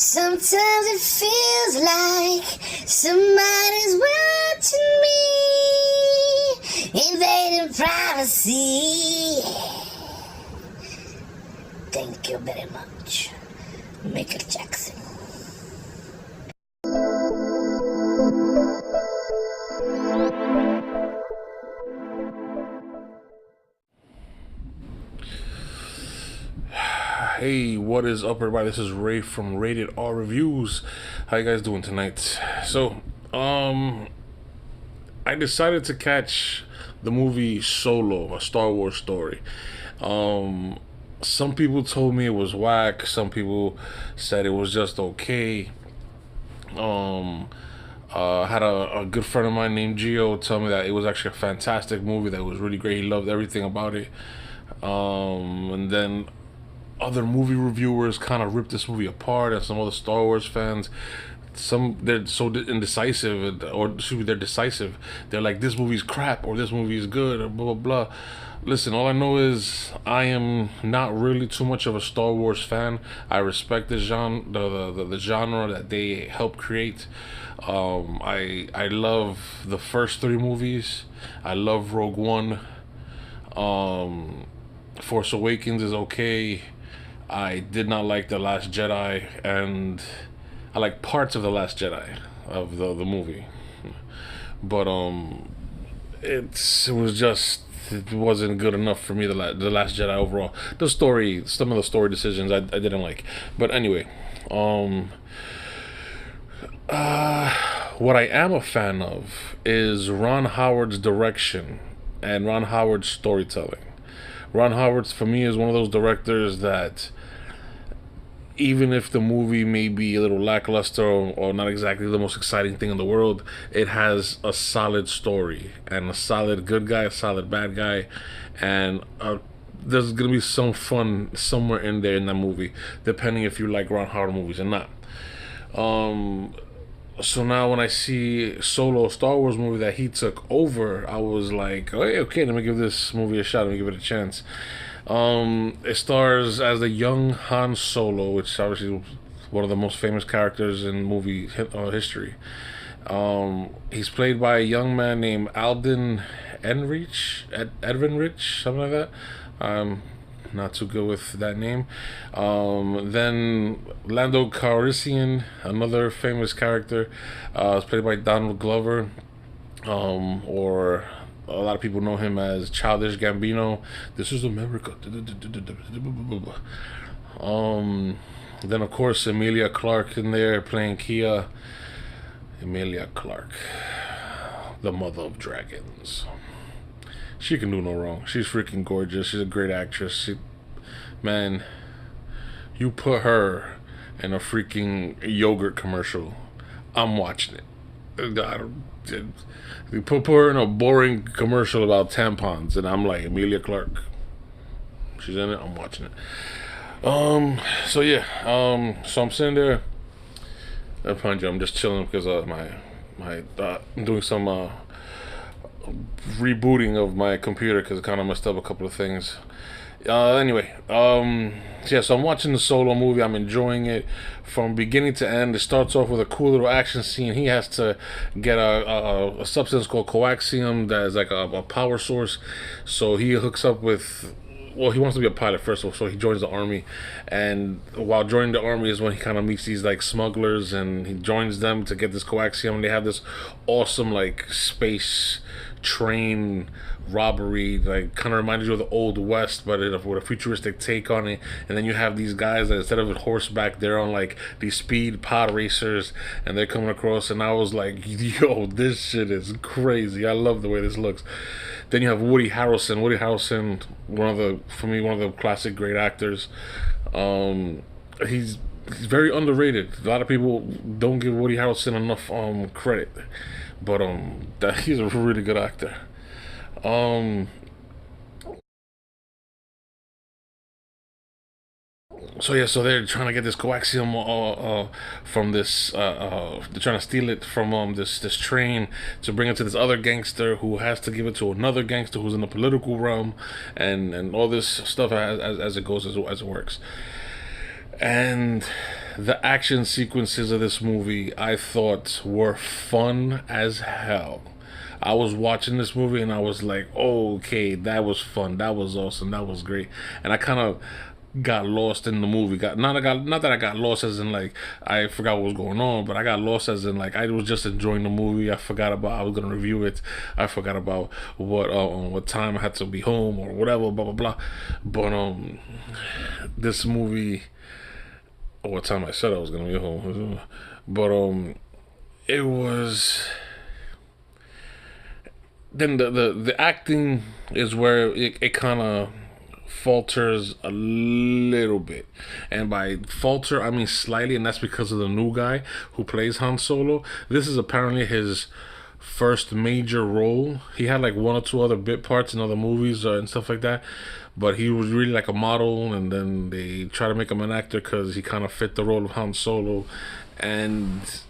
Sometimes it feels like somebody's watching me, invading privacy. Thank you very much, Michael Jackson. Hey, what is up, everybody? This is Ray from Rated R Reviews. How you guys doing tonight? So, I decided to catch the movie Solo, a Star Wars story. Some people told me it was whack. Some people said it was just okay. I had a good friend of mine named Gio tell me that it was actually a fantastic movie. That was really great. He loved everything about it. And then other movie reviewers kind of ripped this movie apart, and some other Star Wars fans, they're so indecisive, or excuse me, they're decisive. They're like, this movie's crap, or this movie is good, or blah blah blah. Listen, all I know is I am not really too much of a Star Wars fan. I respect the genre that they helped create. I love the first three movies. I love Rogue One. Force Awakens is okay. I did not like The Last Jedi, and I like parts of The Last Jedi of the movie, but it wasn't good enough for me. The Last Jedi overall, the story, some of the story decisions I didn't like, but anyway, what I am a fan of is Ron Howard's direction and Ron Howard's storytelling. Ron Howard, for me, is one of those directors that, even if the movie may be a little lackluster, or not exactly the most exciting thing in the world, it has a solid story and a solid good guy, a solid bad guy, and there's gonna be some fun somewhere in there in that movie, depending if you like Ron Howard movies or not. So now when I see Solo, a Star Wars movie that he took over, I was like, oh, hey, okay, let me give this movie a shot. Let me give it a chance. It stars as the young Han Solo, which obviously is one of the most famous characters in movie history. He's played by a young man named Alden Ehrenreich, something like that. Not too good with that name. Then Lando Calrissian, another famous character, is played by Donald Glover, or a lot of people know him as Childish Gambino. This is America. Then of course Emilia Clarke in there playing Kia. Emilia Clarke, the mother of dragons. She can do no wrong. She's freaking gorgeous. She's a great actress. Man, you put her in a freaking yogurt commercial, I'm watching it. You put her in a boring commercial about tampons, and I'm like, Emilia Clarke, she's in it, I'm watching it. So yeah, so I'm sitting there. I'm just chilling because I'm doing some rebooting of my computer because it kind of messed up a couple of things. Anyway, yeah, so I'm watching the Solo movie. I'm enjoying it from beginning to end. It starts off with a cool little action scene. He has to get a substance called coaxium that is like a power source. So he hooks up with, well, he wants to be a pilot first of all, so he joins the army. And while joining the army is when he kind of meets these like smugglers, and he joins them to get this coaxium. And they have this awesome like space train robbery, like kind of reminded you of the old west, but with a futuristic take on it. And then you have these guys that instead of a horseback, they're on like these speed pod racers, and they're coming across. And I was like, yo, this shit is crazy. I love the way this looks. Then you have Woody Harrelson. Woody Harrelson, one of the classic great actors. He's very underrated. A lot of people don't give Woody Harrelson enough credit, but he's a really good actor. So yeah, so they're trying to get this coaxium from this. They're trying to steal it from this train to bring it to this other gangster who has to give it to another gangster who's in the political realm, and all this stuff as it goes, as it works. And the action sequences of this movie I thought were fun as hell. I was watching this movie and I was like, oh, okay, that was fun, that was awesome, that was great, and I kind of got lost in the movie. Not that I got lost as in like I forgot what was going on, but I got lost as in like I was just enjoying the movie. I forgot about I was gonna review it. I forgot about what time I had to be home or whatever, blah blah blah. But this movie, or what time I said I was gonna be home, but it was. Then the acting is where it kind of falters a little bit, and by falter I mean slightly, and that's because of the new guy who plays Han Solo. This is apparently his first major role. He had like one or two other bit parts in other movies and stuff like that, but he was really like a model, and then they try to make him an actor because he kind of fit the role of Han Solo, and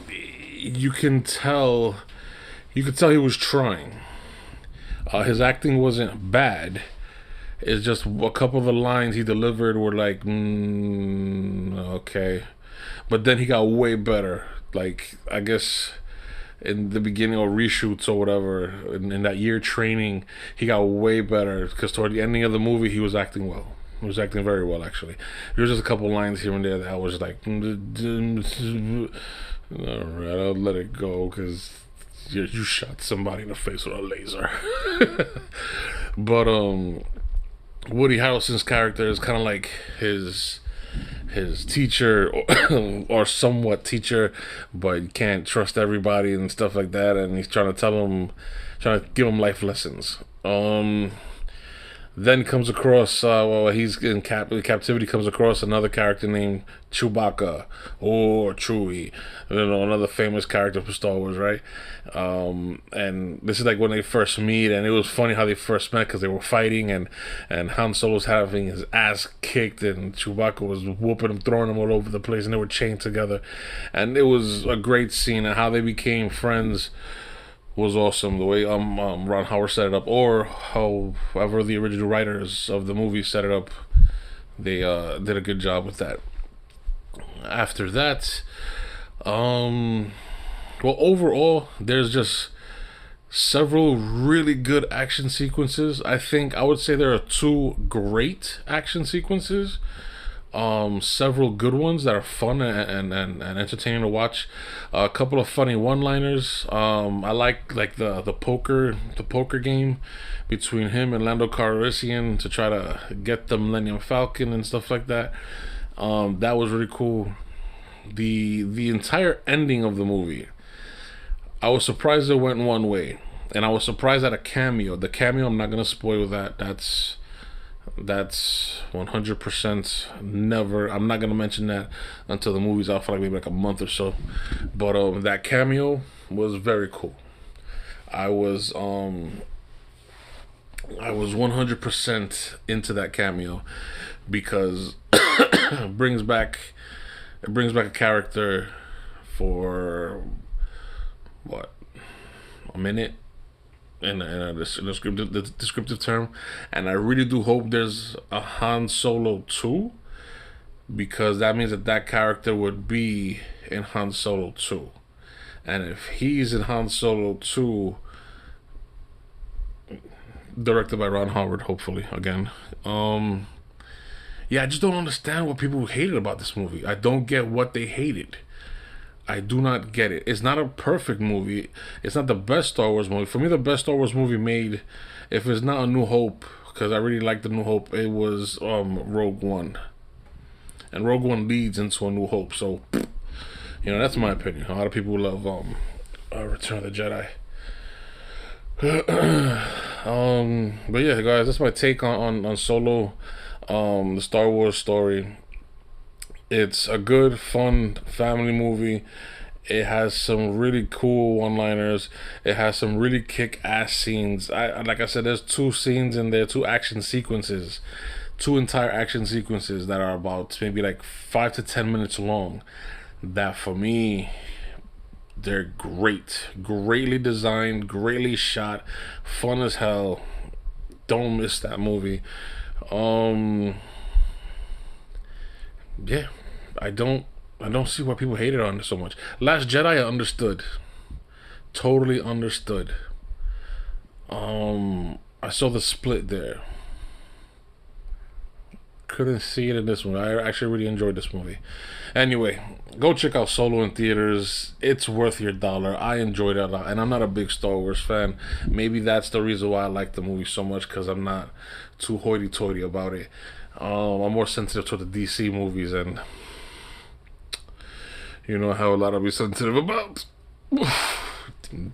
you can tell he was trying. His acting wasn't bad. It's just a couple of the lines he delivered were like, okay. But then he got way better. Like, I guess in the beginning or reshoots or whatever, in that year training, he got way better. Because toward the ending of the movie, he was acting well. He was acting very well, actually. There was just a couple lines here and there that I was like, alright, I'll let it go because you shot somebody in the face with a laser. But, Woody Harrelson's character is kind of like his teacher or somewhat teacher, but you can't trust everybody and stuff like that, and he's trying to give him life lessons. Then comes across while he's in captivity, comes across another character named Chewbacca or Chewie, another famous character for Star Wars, right? And this is like when they first meet, and it was funny how they first met because they were fighting, and Han Solo's having his ass kicked, and Chewbacca was whooping him, throwing him all over the place, and they were chained together, and it was a great scene, and how they became friends was awesome. The way Ron Howard set it up, or however the original writers of the movie set it up, they did a good job with that. After that, well, overall, there's just several really good action sequences. I would say there are two great action sequences. Several good ones that are fun and entertaining to watch. A couple of funny one-liners. I like the poker game between him and Lando Calrissian to try to get the Millennium Falcon and stuff like that. That was really cool. The entire ending of the movie, I was surprised it went one way, and I was surprised at a cameo. The cameo, I'm not gonna spoil that. That's 100% never. I'm not gonna mention that until the movie's out for like maybe like a month or so. But that cameo was very cool. I was 100% into that cameo because it brings back a character for what, a minute in a descriptive term, and I really do hope there's a Han Solo 2, because that means that character would be in Han Solo 2, and if he's in Han Solo 2, directed by Ron Howard, hopefully again. Yeah, I just don't understand what people hated about this movie. I don't get what they hated. I do not get it. It's not a perfect movie. It's not the best Star Wars movie. For me, the best Star Wars movie made, if it's not A New Hope, because I really liked The New Hope, it was Rogue One. And Rogue One leads into A New Hope. So, that's my opinion. A lot of people love Return of the Jedi. But yeah, guys, that's my take on Solo, the Star Wars story. It's a good, fun family movie. It has some really cool one-liners. It has some really kick-ass scenes. Like I said, there's two scenes in there, two action sequences, two entire action sequences that are about maybe like 5 to 10 minutes long. That for me, they're greatly designed, greatly shot, fun as hell. Don't miss that movie. Yeah, I don't see why people hated on it so much. Last Jedi, I understood, totally understood. I saw the split there. Couldn't see it in this one. I actually really enjoyed this movie. Anyway, go check out Solo in theaters. It's worth your dollar. I enjoyed it a lot, and I'm not a big Star Wars fan. Maybe that's the reason why I like the movie so much, because I'm not too hoity-toity about it. I'm more sensitive to the DC movies, and you know how a lot of me sensitive about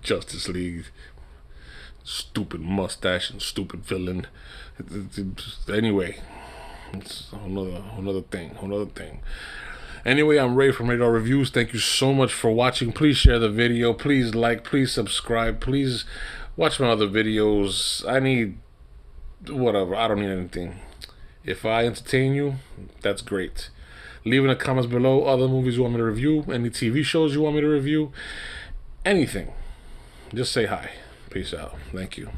Justice League. Stupid mustache and stupid villain. Anyway, it's another thing. Anyway, I'm Ray from Radar Reviews. Thank you so much for watching. Please share the video. Please like. Please subscribe. Please watch my other videos. I need whatever. I don't need anything. If I entertain you, that's great. Leave in the comments below other movies you want me to review, any TV shows you want me to review, anything. Just say hi. Peace out. Thank you.